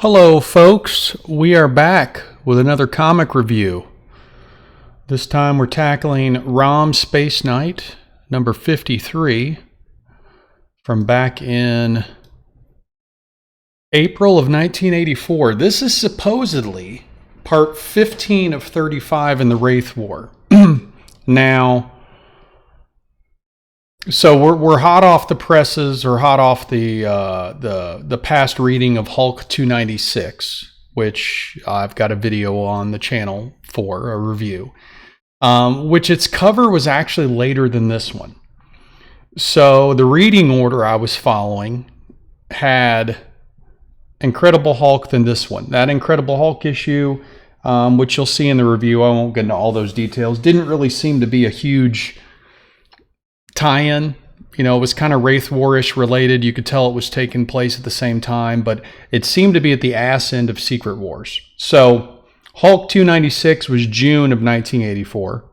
Hello folks, we are back with another comic review. This time we're tackling ROM Spaceknight number 53 from back in April of 1984. This is supposedly part 15 of 35 in the Wraith War. Now, so we're hot off the presses, or hot off the past reading of Hulk 296, which I've got a video on the channel for a review, which its cover was actually later than this one. So the reading order I was following had Incredible Hulk than this one. That Incredible Hulk issue, which you'll see in the review, I won't get into all those details, didn't really seem to be a huge tie-in. You know, it was kind of Wraith War-ish related. You could tell it was taking place at the same time, but it seemed to be at the ass end of Secret Wars. So Hulk 296 was June of 1984,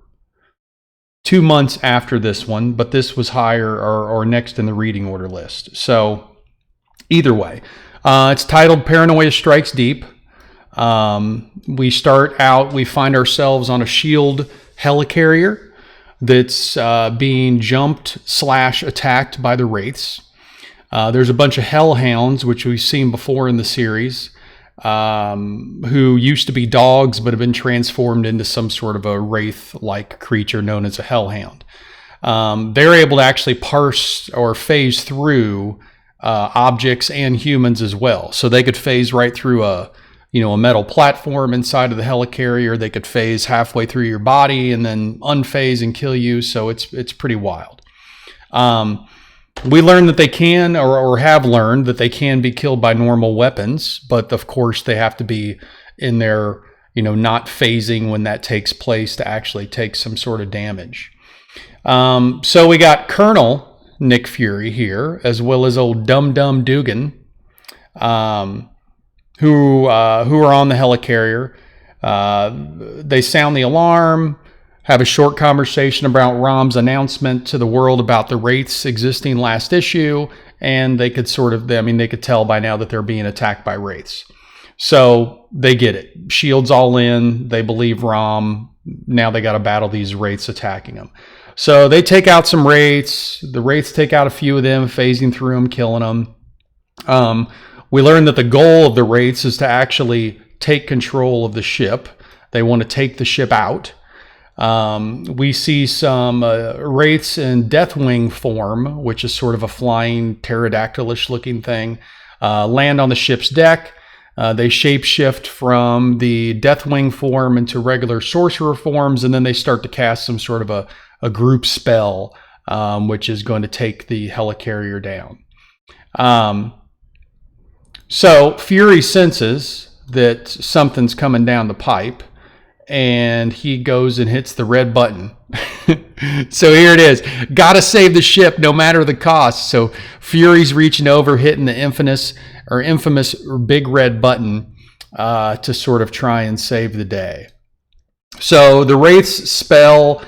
2 months after this one, but this was higher or next in the reading order list. So either way, it's titled Paranoia Strikes Deep. We start out, we find ourselves on a SHIELD helicarrier that's being jumped / attacked by the Wraiths. There's a bunch of Hellhounds, which we've seen before in the series, who used to be dogs but have been transformed into some sort of a Wraith-like creature known as a Hellhound. They're able to actually parse or phase through objects and humans as well. So they could phase right through a metal platform inside of the helicarrier. They could phase halfway through your body and then unphase and kill you. So it's pretty wild. We learned that they can, or have learned that they can be killed by normal weapons, but of course they have to be in there, not phasing when that takes place to actually take some sort of damage. So we got Colonel Nick Fury here, as well as old Dum Dum Dugan, who are on the helicarrier. They sound the alarm, have a short conversation about ROM's announcement to the world about the Wraiths existing last issue, and they could they could tell by now that they're being attacked by Wraiths. So they get it. SHIELD's all in. They believe ROM. Now they got to battle these Wraiths attacking them. So they take out some Wraiths. The Wraiths take out a few of them, phasing through them, killing them. We learned that the goal of the Wraiths is to actually take control of the ship. They want to take the ship out. We see some Wraiths in Deathwing form, which is sort of a flying pterodactylish looking thing, land on the ship's deck. They shapeshift from the Deathwing form into regular sorcerer forms, and then they start to cast some sort of a group spell, which is going to take the helicarrier down. So Fury senses that something's coming down the pipe, and he goes and hits the red button. So here it is. Gotta save the ship no matter the cost. So Fury's reaching over, hitting the infamous big red button to sort of try and save the day. So the Wraith's spell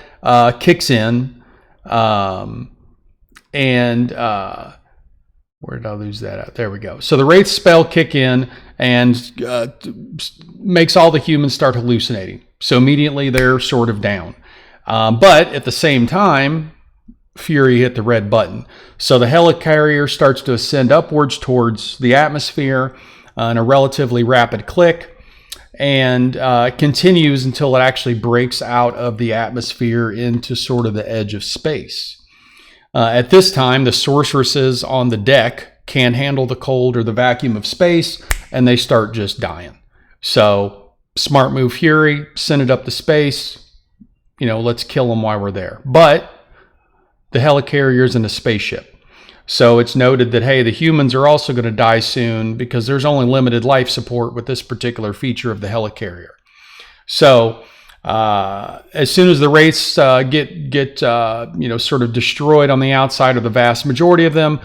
kicks in, and where did I lose that at? There we go. So the Wraith spell kick in and makes all the humans start hallucinating. So immediately they're sort of down. But at the same time, Fury hit the red button. So the helicarrier starts to ascend upwards towards the atmosphere in a relatively rapid click, and continues until it actually breaks out of the atmosphere into sort of the edge of space. At this time, the sorceresses on the deck can't handle the cold or the vacuum of space, and they start just dying. So, smart move, Fury, send it up to space. Let's kill them while we're there. But the helicarrier's in a spaceship. So it's noted that, hey, the humans are also going to die soon because there's only limited life support with this particular feature of the helicarrier. So as soon as the Wraiths get sort of destroyed on the outside, or the vast majority of them,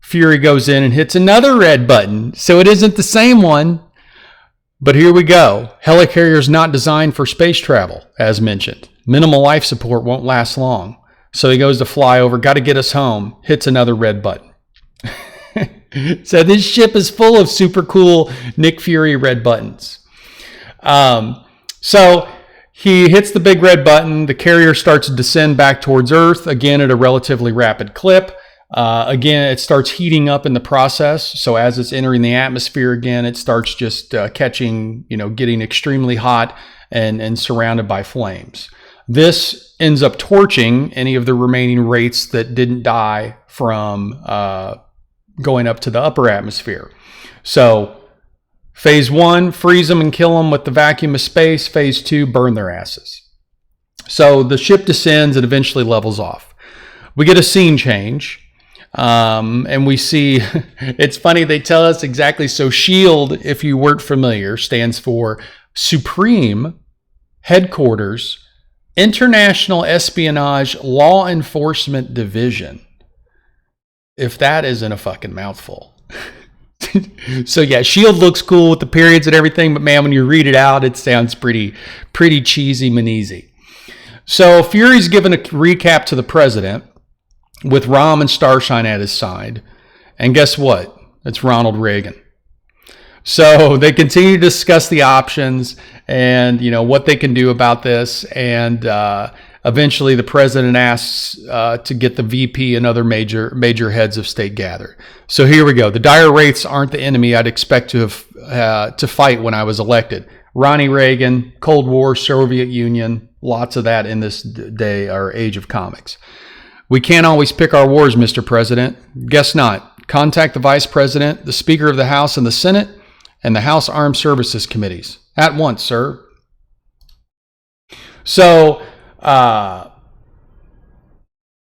Fury goes in and hits another red button. So it isn't the same one, but here we go. Helicarrier is not designed for space travel, as mentioned. Minimal life support won't last long. So he goes to fly over, got to get us home, hits another red button. So this ship is full of super cool Nick Fury red buttons. So he hits the big red button. The carrier starts to descend back towards Earth, again at a relatively rapid clip. Again, it starts heating up in the process. So as it's entering the atmosphere again, it starts just catching, getting extremely hot and surrounded by flames. This ends up torching any of the remaining wraiths that didn't die from going up to the upper atmosphere. So phase 1, freeze them and kill them with the vacuum of space. Phase 2, burn their asses. So the ship descends and eventually levels off. We get a scene change. And we see, it's funny, they tell us exactly. So SHIELD, if you weren't familiar, stands for Supreme Headquarters International Espionage Law Enforcement Division. If that isn't a fucking mouthful. So yeah, SHIELD looks cool with the periods and everything, but man, when you read it out, it sounds pretty cheesy maneasy. So Fury's given a recap to the president with ROM and Starshine at his side. And guess what? It's Ronald Reagan. So they continue to discuss the options and, what they can do about this. And eventually the president asks to get the VP and other major heads of state gathered. So here we go. The dire wraiths aren't the enemy I'd expect to fight when I was elected. Ronnie Reagan, Cold War, Soviet Union, lots of that in this day or age of comics. We can't always pick our wars, Mr. President. Guess not. Contact the Vice President, the Speaker of the House and the Senate, and the House Armed Services Committees. At once, sir. So,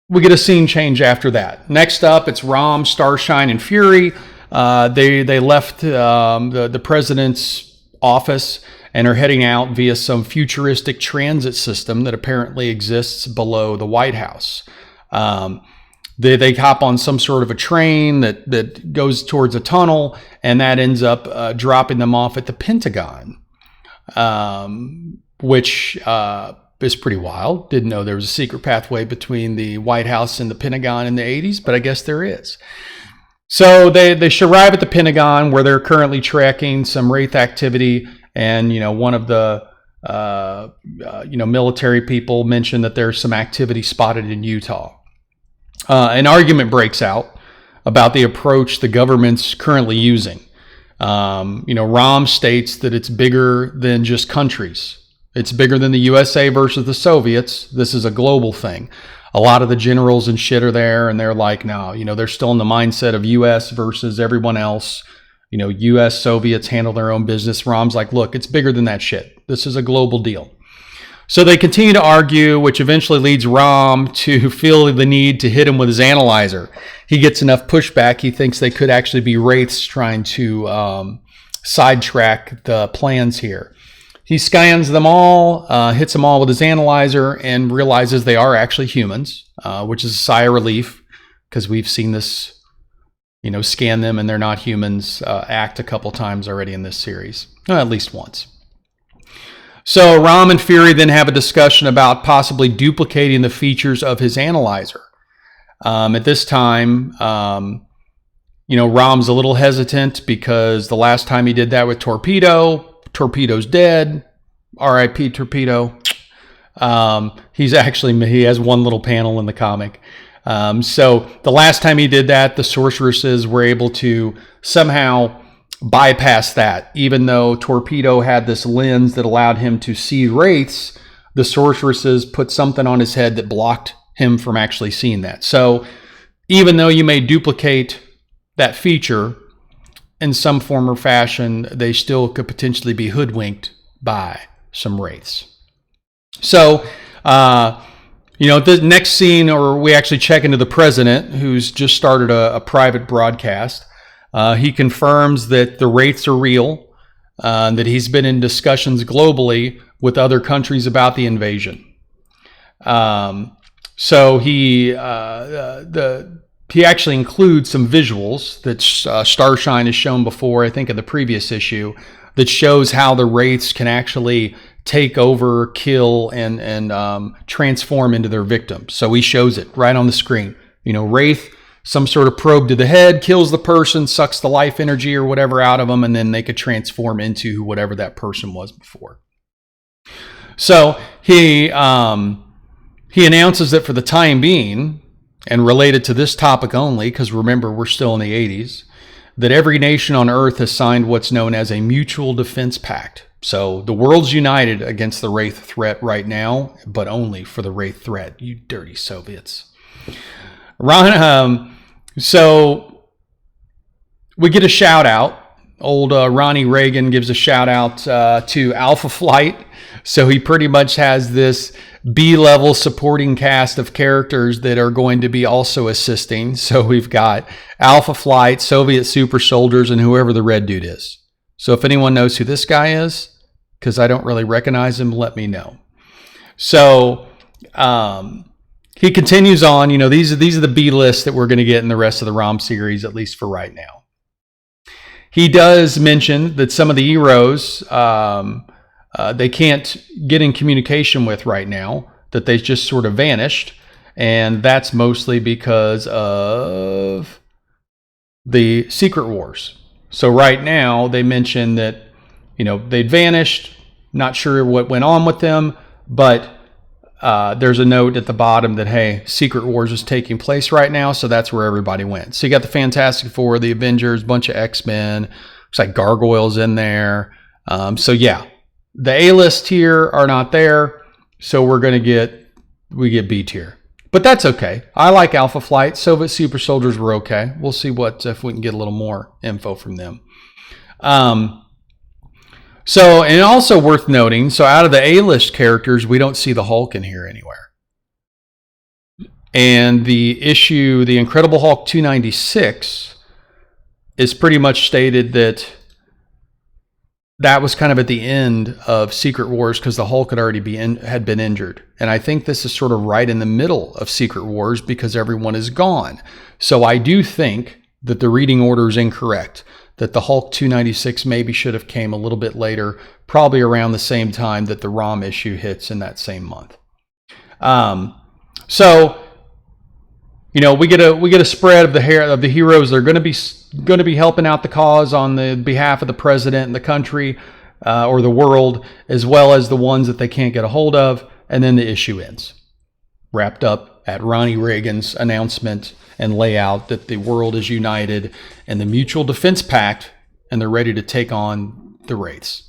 we get a scene change after that. Next up, it's ROM, Starshine, and Fury. They left the President's office and are heading out via some futuristic transit system that apparently exists below the White House. They hop on some sort of a train that goes towards a tunnel, and that ends up dropping them off at the Pentagon, which is pretty wild. Didn't know there was a secret pathway between the White House and the Pentagon in the 80s, but I guess there is. So they arrive at the Pentagon, where they're currently tracking some Wraith activity, and one of the military people mentioned that there's some activity spotted in Utah. An argument breaks out about the approach the government's currently using. ROM states that it's bigger than just countries. It's bigger than the USA versus the Soviets. This is a global thing. A lot of the generals and shit are there, and they're like, no, they're still in the mindset of US versus everyone else. US, Soviets handle their own business. ROM's like, look, it's bigger than that shit. This is a global deal. So they continue to argue, which eventually leads ROM to feel the need to hit him with his analyzer. He gets enough pushback. He thinks they could actually be wraiths trying to sidetrack the plans here. He scans them all, hits them all with his analyzer, and realizes they are actually humans, which is a sigh of relief, because we've seen this, scan them and they're not humans act a couple times already in this series, at least once. So ROM and Fury then have a discussion about possibly duplicating the features of his analyzer. At this time, ROM's a little hesitant because the last time he did that with Torpedo's dead. R.I.P. Torpedo. He has one little panel in the comic. So the last time he did that, the sorceresses were able to somehow bypass that. Even though Torpedo had this lens that allowed him to see wraiths, the sorceresses put something on his head that blocked him from actually seeing that. So even though you may duplicate that feature in some form or fashion, they still could potentially be hoodwinked by some wraiths. So, the next scene, or we actually check into the president, who's just started a private broadcast. He confirms that the wraiths are real, that he's been in discussions globally with other countries about the invasion. So he actually includes some visuals that Starshine has shown before, I think in the previous issue, that shows how the wraiths can actually take over, kill, and transform into their victims. So he shows it right on the screen. Wraith some sort of probe to the head, kills the person, sucks the life energy or whatever out of them, and then they could transform into whatever that person was before. So he announces that for the time being, and related to this topic only, because remember, we're still in the 80s, that every nation on Earth has signed what's known as a mutual defense pact. So the world's united against the Wraith threat right now, but only for the Wraith threat. You dirty Soviets. So we get a shout out. Old Ronnie Reagan gives a shout out to Alpha Flight. So he pretty much has this B-level supporting cast of characters that are going to be also assisting. So we've got Alpha Flight, Soviet super soldiers, and whoever the red dude is. So if anyone knows who this guy is, because I don't really recognize him, let me know. So he continues on. You know, these are the B lists that we're going to get in the rest of the ROM series, at least for right now. He does mention that some of the heroes they can't get in communication with right now, that they just sort of vanished, and that's mostly because of the Secret Wars. So right now they mention that, you know, they'd vanished, not sure what went on with them, but there's a note at the bottom that, hey, Secret Wars is taking place right now, so that's where everybody went. So you got the Fantastic Four, the Avengers, bunch of X-Men, looks like Gargoyles in there. So yeah, the A-list here are not there, so we get B tier. But that's okay. I like Alpha Flight. Soviet Super Soldiers were okay. We'll see if we can get a little more info from them. So, and also worth noting, so out of the A-list characters, we don't see the Hulk in here anywhere. And the issue, the Incredible Hulk 296, is pretty much stated that was kind of at the end of Secret Wars because the Hulk had already had been injured. And I think this is sort of right in the middle of Secret Wars because everyone is gone. So I do think that the reading order is incorrect, that the Hulk 296 maybe should have came a little bit later, probably around the same time that the ROM issue hits in that same month. So, you know, we get a spread of the heroes that are going to be helping out the cause on the behalf of the president and the country or the world, as well as the ones that they can't get a hold of, and then the issue ends, wrapped up at Ronnie Reagan's announcement and layout that the world is united in the Mutual Defense Pact, and they're ready to take on the Wraiths.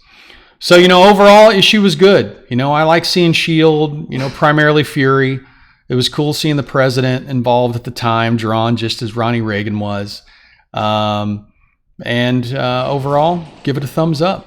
So, you know, overall, issue was good. You know, I like seeing S.H.I.E.L.D., you know, primarily Fury. It was cool seeing the president involved at the time, drawn just as Ronnie Reagan was. Overall, give it a thumbs up.